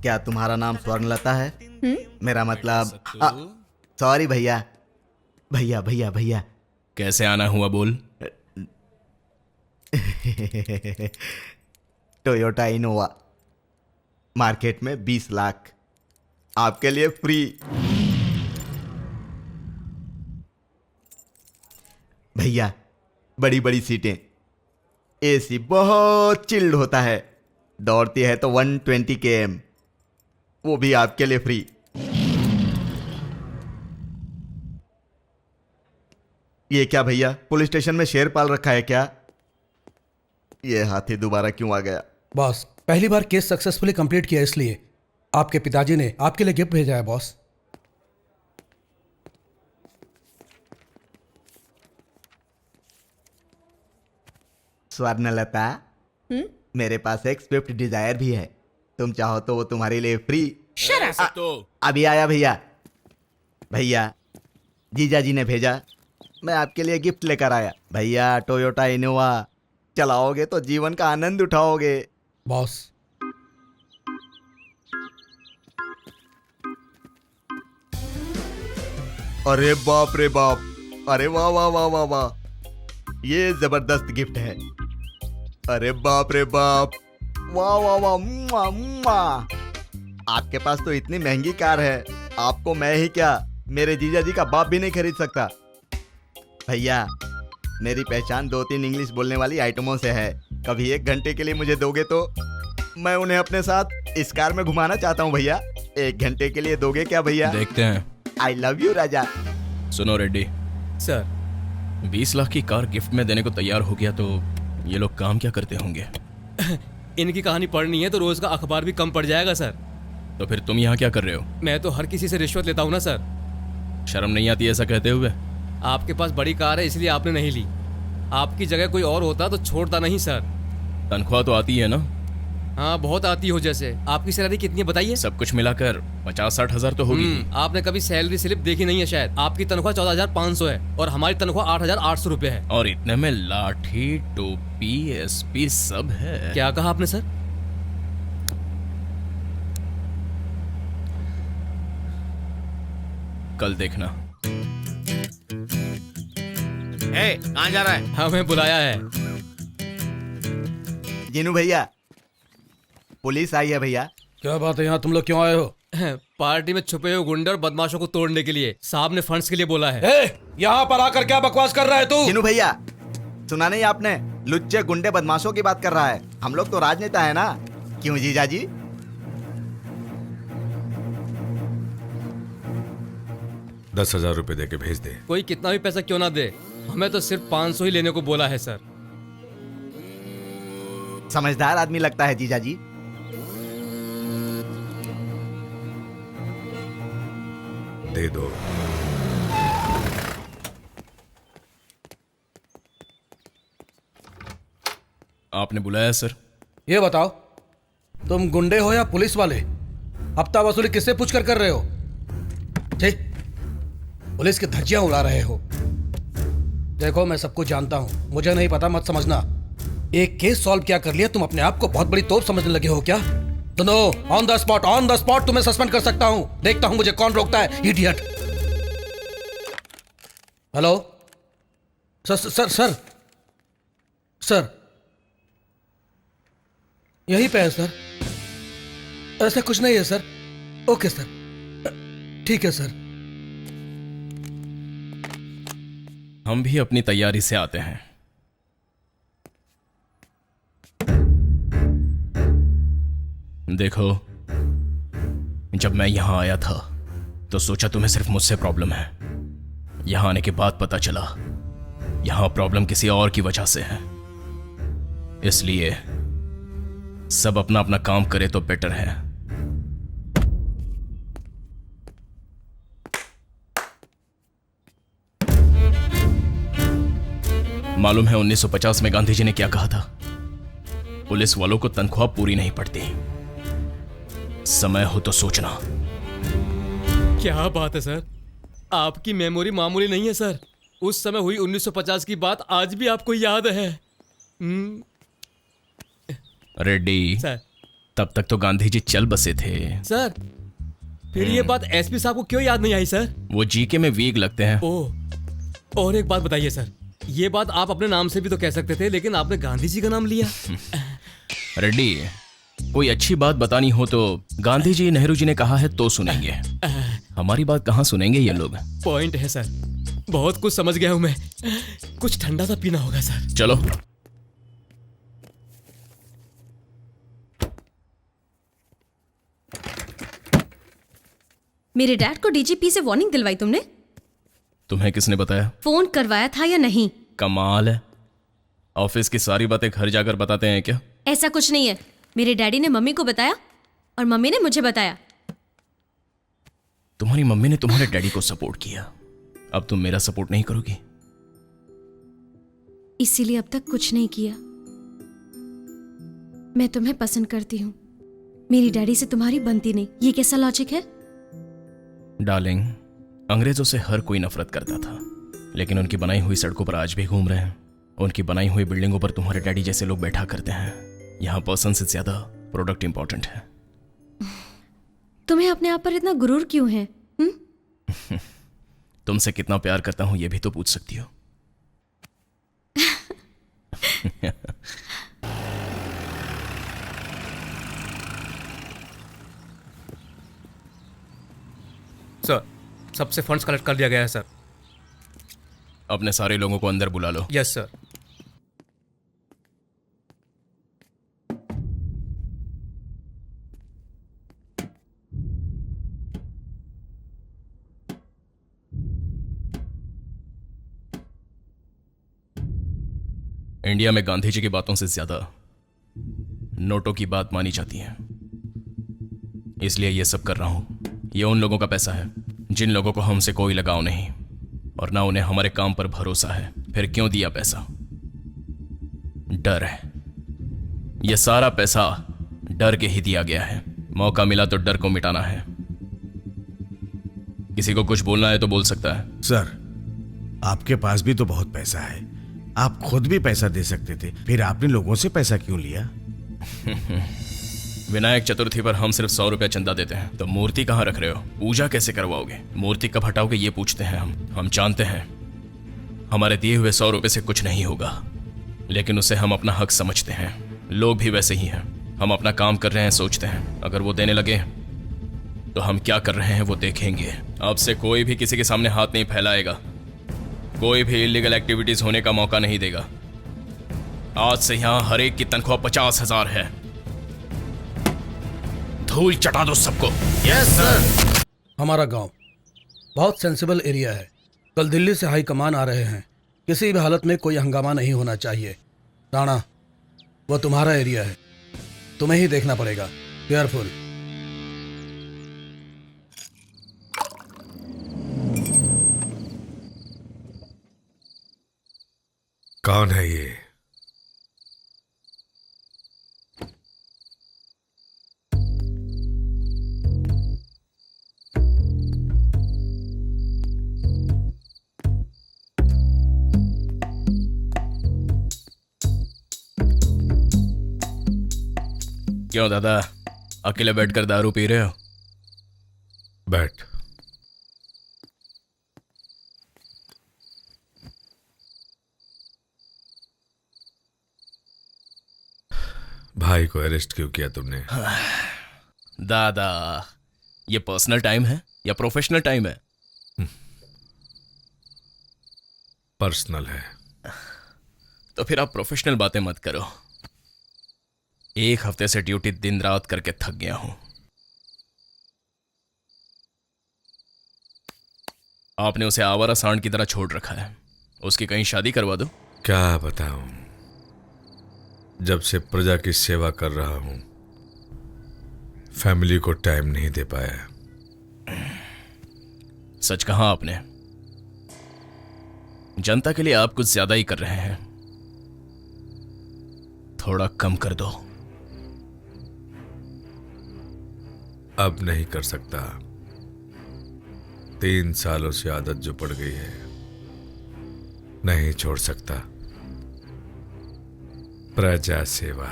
क्या तुम्हारा नाम स्वर्णलता है? मेरा मतलब सॉरी भैया भैया भैया भैया। कैसे आना हुआ बोल। टोयोटा इनोवा मार्केट में 20 लाख आपके लिए फ्री। भैया बड़ी बड़ी सीटें, एसी बहुत चिल्ड होता है, दौड़ती है तो 120 km, वो भी आपके लिए फ्री। ये क्या भैया, पुलिस स्टेशन में शेर पाल रखा है क्या? ये हाथी दोबारा क्यों आ गया? बॉस, पहली बार केस सक्सेसफुली कंप्लीट किया, इसलिए आपके पिताजी ने आपके लिए गिफ्ट भेजा है बॉस। स्वर्णलता, मेरे पास एक स्विफ्ट डिजायर भी है, तुम चाहो तो वो तुम्हारे लिए फ्री। अभी आया भैया। भैया जीजा जी ने भेजा, मैं आपके लिए गिफ्ट लेकर आया। भैया टोयोटा इनोवा चलाओगे तो जीवन का आनंद उठाओगे। बॉस, अरे बाप रे बाप, अरे वाह वाह वाह वाह वाह, ये जबरदस्त गिफ्ट है। अरे बाप रे बाप, वाह वाह वाह, मुआ, मुआ। आपके पास तो इतनी महंगी कार है, आपको मैं ही क्या, मेरे जीजा जी का बाप भी नहीं खरीद सकता। भैया मेरी पहचान 2-3 इंग्लिश बोलने वाली आइटमों से है, कभी 1 घंटे के लिए मुझे दोगे तो मैं उन्हें अपने साथ इस कार में घुमाना चाहता हूँ। भैया 1 घंटे के लिए दोगे क्या भैया? देखते हैं। आई लव यू राजा। सुनो रेड्डी सर, 20 लाख की कार गिफ्ट में देने को तैयार हो गया तो ये लोग काम क्या करते होंगे? इनकी कहानी पढ़नी है तो रोज का अखबार भी कम पड़ जाएगा सर। तो फिर तुम यहाँ क्या कर रहे हो? मैं तो हर किसी से रिश्वत लेता हूँ ना सर। शर्म नहीं आती ऐसा कहते हुए? आपके पास बड़ी कार है इसलिए आपने नहीं ली, आपकी जगह कोई और होता तो छोड़ता नहीं सर। तनख्वाह तो आती है ना? हाँ बहुत आती हो। जैसे आपकी सैलरी कितनी है बताइए? सब कुछ मिलाकर 50-60 हजार तो होगी। आपने कभी सैलरी स्लिप देखी नहीं है शायद। आपकी तनख्वाह 14,500 है और हमारी तनख्वाह 8,800 रुपए है। और इतने में लाठी, टोपी, एसपी सब है। क्या कहा आपने सर? कल देखना। कहाँ जा रहा है? हमें बुलाया है। जीनू भैया, पुलिस आई है भैया। क्या बात है, यहाँ तुम लोग क्यों आए हो? पार्टी में छुपे हुए गुंडे और बदमाशों को तोड़ने के लिए साहब ने फंड्स के लिए बोला है। यहाँ पर आकर क्या बकवास कर रहा है तू? जीनू भैया, सुना नहीं आपने? लुच्चे गुंडे बदमाशों की बात कर रहा है। हम लोग तो राजनेता है ना, क्यों जीजा जी? ₹10,000 दे के भेज दे। कोई कितना भी पैसा क्यों ना दे, हमें तो सिर्फ 500 ही लेने को बोला है सर। समझदार आदमी लगता है जीजा जी। दे दो। आपने बुलाया सर? ये बताओ, तुम गुंडे हो या पुलिस वाले? हफ्ता वसूली किससे पूछकर कर रहे हो? ठीक, पुलिस की धज्जियां उड़ा रहे हो। देखो मैं सब कुछ जानता हूं, मुझे नहीं पता मत समझना। एक केस सॉल्व क्या कर लिया, तुम अपने आप को बहुत बड़ी तोप समझने लगे हो क्या? सुनो, ऑन द स्पॉट तुम्हें सस्पेंड कर सकता हूं। देखता हूं मुझे कौन रोकता है, idiot. Hello sir sir sir sir, यहीं पे है सर। ऐसा कुछ नहीं है सर। ओके सर, ठीक है सर। हम भी अपनी तैयारी से आते हैं। देखो, जब मैं यहां आया था तो सोचा तुम्हें सिर्फ मुझसे प्रॉब्लम है। यहां आने के बाद पता चला यहां प्रॉब्लम किसी और की वजह से है। इसलिए सब अपना अपना काम करे तो बेटर है। मालूम है 1950 में गांधी जी ने क्या कहा था? पुलिस वालों को तनख्वाह पूरी नहीं पड़ती। समय हो तो सोचना। क्या बात है सर, आपकी मेमोरी मामूली नहीं है सर। उस समय हुई 1950 की बात आज भी आपको याद है। रेड्डी, सर, तब तक तो गांधी जी चल बसे थे। सर फिर ये बात एसपी साहब को क्यों याद नहीं आई सर? वो जीके में वीक लगते हैं। ओह, और एक बात बताइए सर, ये बात आप अपने नाम से भी तो कह सकते थे, लेकिन आपने गांधी जी का नाम लिया। रेड्डी, कोई अच्छी बात बतानी हो तो गांधी जी नेहरू जी ने कहा है तो सुनेंगे, हमारी बात कहाँ सुनेंगे ये लोग। पॉइंट है सर, बहुत कुछ समझ गया हूं मैं। कुछ ठंडा सा पीना होगा सर। चलो। मेरे डैड को डीजीपी से वार्निंग दिलवाई तुमने? तुम्हें किसने बताया? फोन करवाया था या नहीं? कमाल है, ऑफिस की सारी बातें घर जाकर बताते हैं क्या? ऐसा कुछ नहीं है, मेरे डैडी ने मम्मी को बताया और मम्मी ने मुझे बताया। तुम्हारी मम्मी ने तुम्हारे डैडी को सपोर्ट किया, अब तुम मेरा सपोर्ट नहीं करोगी? इसीलिए अब तक कुछ नहीं किया। मैं तुम्हें पसंद करती हूँ, मेरी डैडी से तुम्हारी बनती नहीं, ये कैसा लॉजिक है? डार्लिंग, अंग्रेजों से हर कोई नफरत करता था, लेकिन उनकी बनाई हुई सड़कों पर आज भी घूम रहे हैं। उनकी बनाई हुई बिल्डिंगों पर तुम्हारे डैडी जैसे लोग बैठा करते हैं। यहाँ पर्सन से ज्यादा प्रोडक्ट इंपॉर्टेंट है। तुम्हें अपने आप पर इतना गुरूर क्यों है? तुमसे कितना प्यार करता हूं ये भी तो पूछ सकती हो। सर, सबसे फंड्स कलेक्ट कर लिया गया है सर। अपने सारे लोगों को अंदर बुला लो। Yes sir. इंडिया में गांधी जी की बातों से ज्यादा नोटों की बात मानी जाती है, इसलिए ये सब कर रहा हूं। ये उन लोगों का पैसा है जिन लोगों को हमसे कोई लगाव नहीं और ना उन्हें हमारे काम पर भरोसा है। फिर क्यों दिया पैसा? डर है। यह सारा पैसा डर के ही दिया गया है। मौका मिला तो डर को मिटाना है। किसी को कुछ बोलना है तो बोल सकता है। सर, आपके पास भी तो बहुत पैसा है, आप खुद भी पैसा दे सकते थे, फिर आपने लोगों से पैसा क्यों लिया? विनायक चतुर्थी पर हम सिर्फ 100 रुपया चंदा देते हैं, तो मूर्ति कहाँ रख रहे हो? पूजा कैसे करवाओगे? मूर्ति कब हटाओगे ये पूछते हैं हम जानते हैं हमारे दिए हुए 100 रुपये से कुछ नहीं होगा, लेकिन उसे हम अपना हक समझते हैं। लोग भी वैसे ही हैं। हम अपना काम कर रहे हैं, सोचते हैं अगर वो देने लगे तो हम क्या कर रहे हैं वो देखेंगे। अब से कोई भी किसी के सामने हाथ नहीं फैलाएगा, कोई भी इलीगल एक्टिविटीज होने का मौका नहीं देगा। आज से यहां हर एक की तनख्वाह 50,000 है। धूल चटा दो सबको। Yes sir. हमारा गांव बहुत सेंसिबल एरिया है। कल दिल्ली से हाई कमान आ रहे हैं, किसी भी हालत में कोई हंगामा नहीं होना चाहिए। राणा, वो तुम्हारा एरिया है, तुम्हें ही देखना पड़ेगा। केयरफुल। कौन है ये? क्यों दादा, अकेले बैठकर दारू पी रहे हो? बैठ। भाई को अरेस्ट क्यों किया तुमने? दादा, ये पर्सनल टाइम है या प्रोफेशनल टाइम है? पर्सनल है। तो फिर आप प्रोफेशनल बातें मत करो। एक हफ्ते से ड्यूटी दिन रात करके थक गया हूं। आपने उसे आवारा सांड की तरह छोड़ रखा है। उसकी कहीं शादी करवा दो। क्या बताऊं, जब से प्रजा की सेवा कर रहा हूं फैमिली को टाइम नहीं दे पाया। सच कहा आपने। जनता के लिए आप कुछ ज्यादा ही कर रहे हैं, थोड़ा कम कर दो। अब नहीं कर सकता, 3 सालों से आदत जो पड़ गई है, नहीं छोड़ सकता। प्रजा सेवा।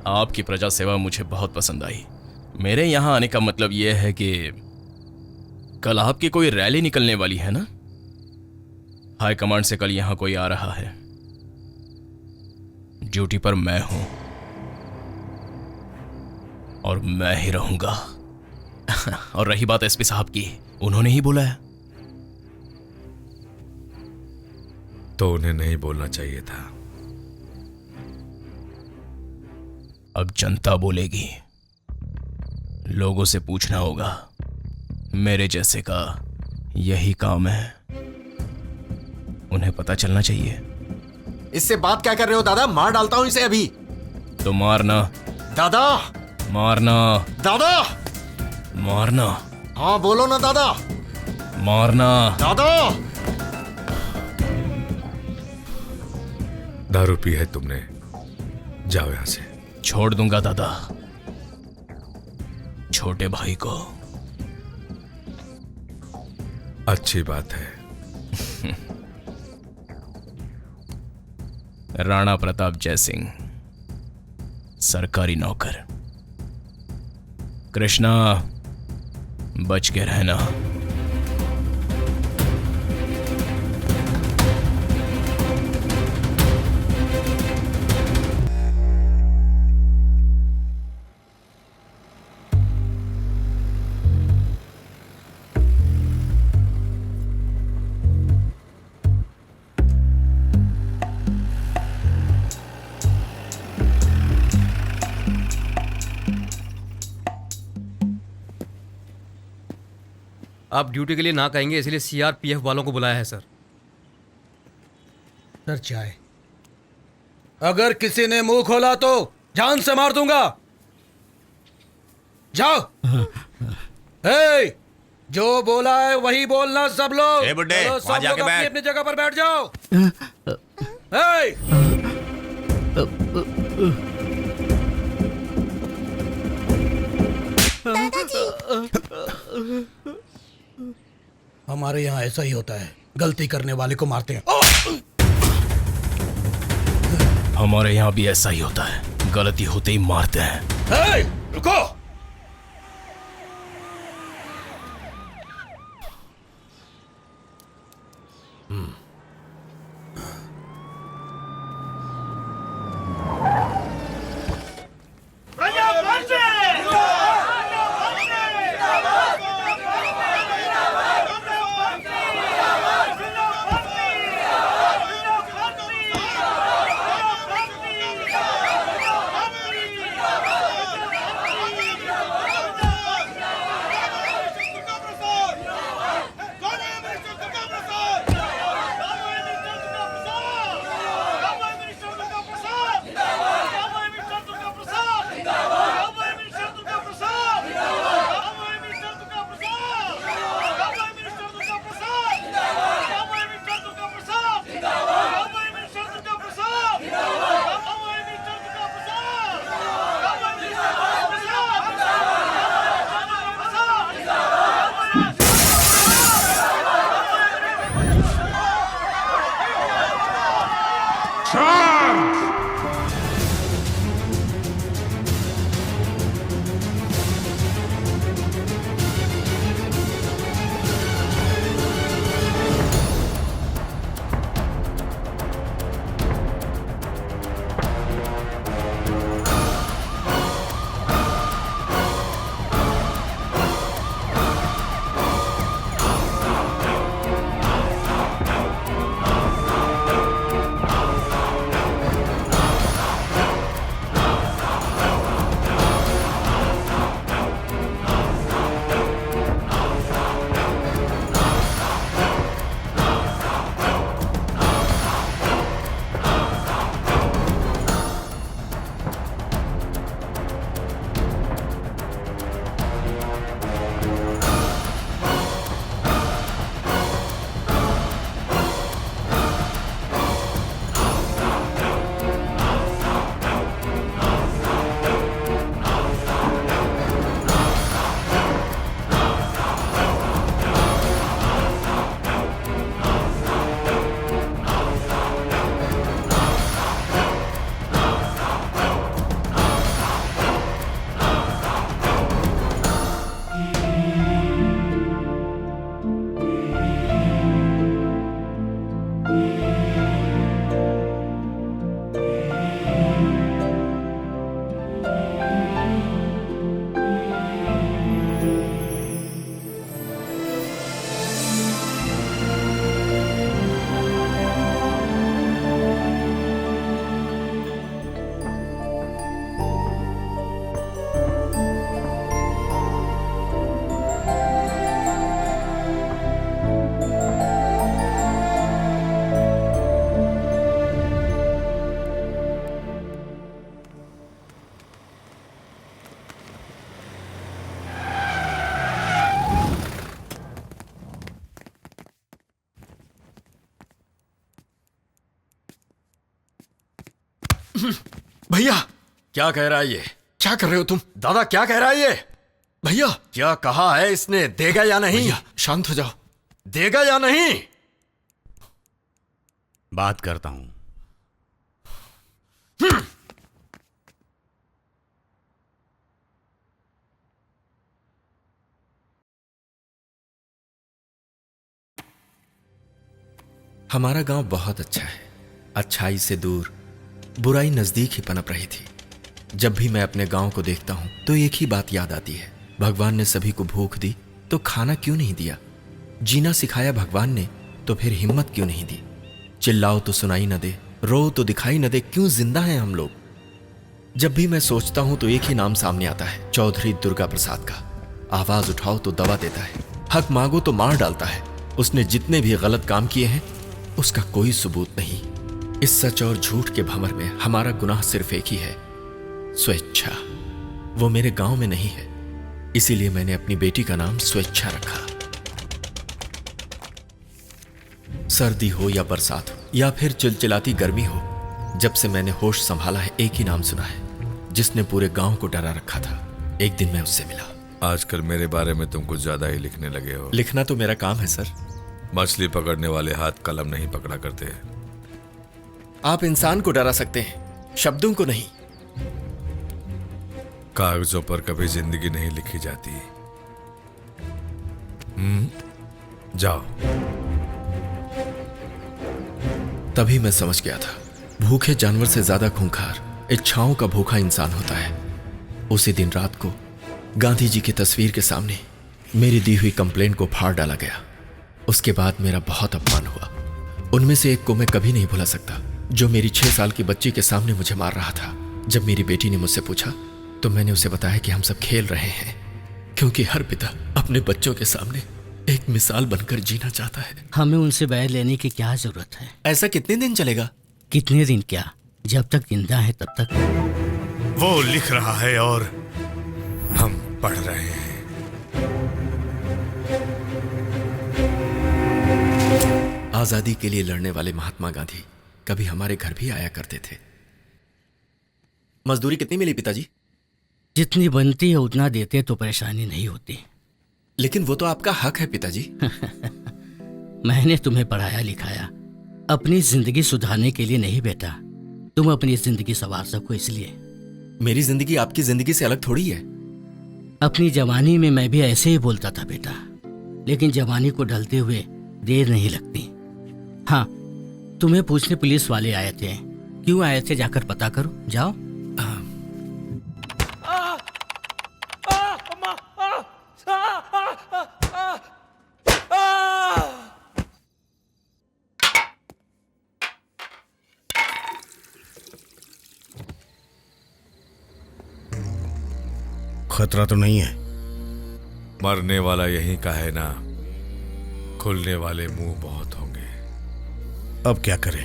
आपकी प्रजा सेवा मुझे बहुत पसंद आई। मेरे यहाँ आने का मतलब यह है कि कल आपकी कोई रैली निकलने वाली है ना? हाई कमांड से कल यहाँ कोई आ रहा है। ड्यूटी पर मैं हूं और मैं ही रहूंगा। और रही बात एसपी साहब की, उन्होंने ही बोला है। तो उन्हें नहीं बोलना चाहिए था। अब जनता बोलेगी, लोगों से पूछना होगा। मेरे जैसे का यही काम है, उन्हें पता चलना चाहिए। इससे बात क्या कर रहे हो दादा? मार डालता हूं इसे अभी। तो मारना दादा, मारना दादा, मारना। हाँ बोलो ना दादा। मारना दादा, दारू पी है तुमने, जाओ यहां से। छोड़ दूंगा दादा, छोटे भाई को। अच्छी बात है। राणा प्रताप जयसिंह, सरकारी नौकर। कृष्णा, बच के रहना। आप ड्यूटी के लिए ना कहेंगे, इसलिए सीआरपीएफ वालों को बुलाया है सर। सर चाय। अगर किसी ने मुंह खोला तो जान से मार दूंगा। जाओ। जो बोला है वही बोलना सब लोग। ए बुड्ढे, चलो, वहां सब जाके लोग अपनी बैठ। अपनी जगह पर बैठ जाओ। हमारे यहाँ ऐसा ही होता है, गलती करने वाले को मारते हैं। हमारे यहाँ भी ऐसा ही होता है, गलती होते ही मारते हैं। रुको। भैया क्या कह रहा है ये? क्या कर रहे हो तुम? दादा क्या कह रहा है ये? भैया क्या कहा है इसने? देगा या नहीं? भैया शांत हो जाओ। देगा या नहीं? बात करता हूं। हमारा गांव बहुत अच्छा है। अच्छाई से दूर बुराई नजदीक ही पनप रही थी। जब भी मैं अपने गांव को देखता हूं तो एक ही बात याद आती है, भगवान ने सभी को भूख दी तो खाना क्यों नहीं दिया? जीना सिखाया भगवान ने तो फिर हिम्मत क्यों नहीं दी? चिल्लाओ तो सुनाई न दे, रो तो दिखाई न दे, क्यों जिंदा हैं हम लोग? जब भी मैं सोचता हूं तो एक ही नाम सामने आता है, चौधरी दुर्गा प्रसाद का। आवाज उठाओ तो दबा देता है, हक मांगो तो मार डालता है। उसने जितने भी गलत काम किए हैं उसका कोई सबूत नहीं। इस सच और झूठ के भंवर में हमारा गुनाह सिर्फ एक ही है, स्वेच्छा। वो मेरे गांव में नहीं है, इसीलिए मैंने अपनी बेटी का नाम स्वेच्छा रखा। सर्दी हो या बरसात हो या फिर चिलचिलाती गर्मी हो, जब से मैंने होश संभाला है एक ही नाम सुना है जिसने पूरे गांव को डरा रखा था। एक दिन मैं उससे मिला। आजकल मेरे बारे में तुम कुछ ज्यादा ही लिखने लगे हो। लिखना तो मेरा काम है सर। मछली पकड़ने वाले हाथ कलम नहीं पकड़ा करते। आप इंसान को डरा सकते हैं, शब्दों को नहीं। कागजों पर कभी जिंदगी नहीं लिखी जाती। जाओ। तभी मैं समझ गया था, भूखे जानवर से ज्यादा खूंखार इच्छाओं का भूखा इंसान होता है। उसी दिन रात को गांधी जी की तस्वीर के सामने मेरी दी हुई कंप्लेंट को फाड़ डाला गया। उसके बाद मेरा बहुत अपमान हुआ। उनमें से एक को मैं कभी नहीं भुला सकता, जो मेरी 6 साल की बच्ची के सामने मुझे मार रहा था। जब मेरी बेटी ने मुझसे पूछा तो मैंने उसे बताया कि हम सब खेल रहे हैं, क्योंकि हर पिता अपने बच्चों के सामने एक मिसाल बनकर जीना चाहता है। हमें उनसे बैर लेने की क्या जरूरत है? ऐसा कितने दिन चलेगा? कितने दिन क्या, जब तक जिंदा है तब तक। वो लिख रहा है और हम पढ़ रहे हैं। आजादी के लिए लड़ने वाले महात्मा गांधी कभी हमारे घर भी आया करते थे। मजदूरी कितनी मिली पिताजी? जितनी बनती है उतना देते तो परेशानी नहीं होती। लेकिन वो तो आपका हक है पिताजी। मैंने तुम्हें पढ़ाया लिखाया अपनी जिंदगी सुधारने के लिए नहीं बेटा, तुम अपनी जिंदगी संवार सको इसलिए। मेरी जिंदगी आपकी जिंदगी से अलग थोड़ी है। अपनी जवानी में मैं भी ऐसे ही बोलता था बेटा, लेकिन जवानी को ढलते हुए देर नहीं लगती। हाँ, तुम्हें पूछने पुलिस वाले आए थे, क्यों आए थे जाकर पता करो, जाओ। खतरा तो नहीं है? मरने वाला यहीं का है ना, खुलने वाले मुंह बहुत होंगे। अब क्या करें?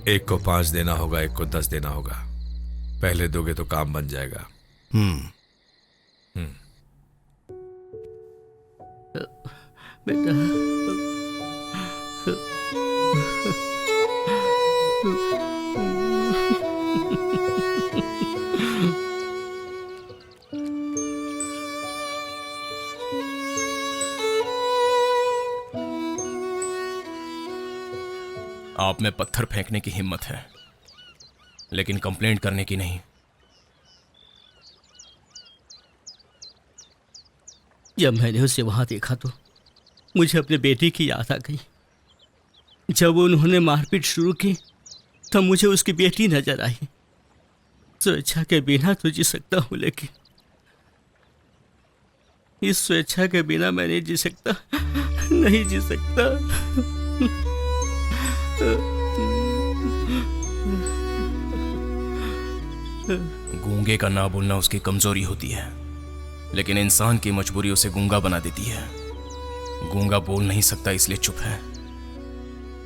एक को 5 देना होगा, एक को 10 देना होगा। पहले दोगे तो काम बन जाएगा। बेटा आप में पत्थर फेंकने की हिम्मत है, लेकिन कंप्लेंट करने की नहीं। जब मैंने उसे वहां देखा तो मुझे अपने बेटे की याद आ गई। जब उन्होंने मारपीट शुरू की तब मुझे उसकी बेटी नजर आई। स्वेच्छा के बिना तो जी सकता हूं, लेकिन इस स्वेच्छा के बिना मैं नहीं जी सकता, नहीं जी सकता। गूंगे का ना बोलना उसकी कमजोरी होती है, लेकिन इंसान की मजबूरी उसे गूंगा बना देती है। गूंगा बोल नहीं सकता इसलिए चुप है,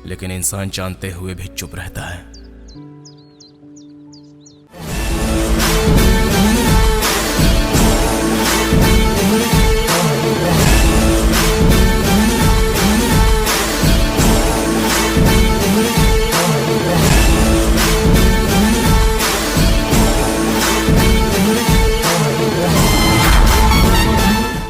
लेकिन इंसान जानते हुए भी चुप रहता है।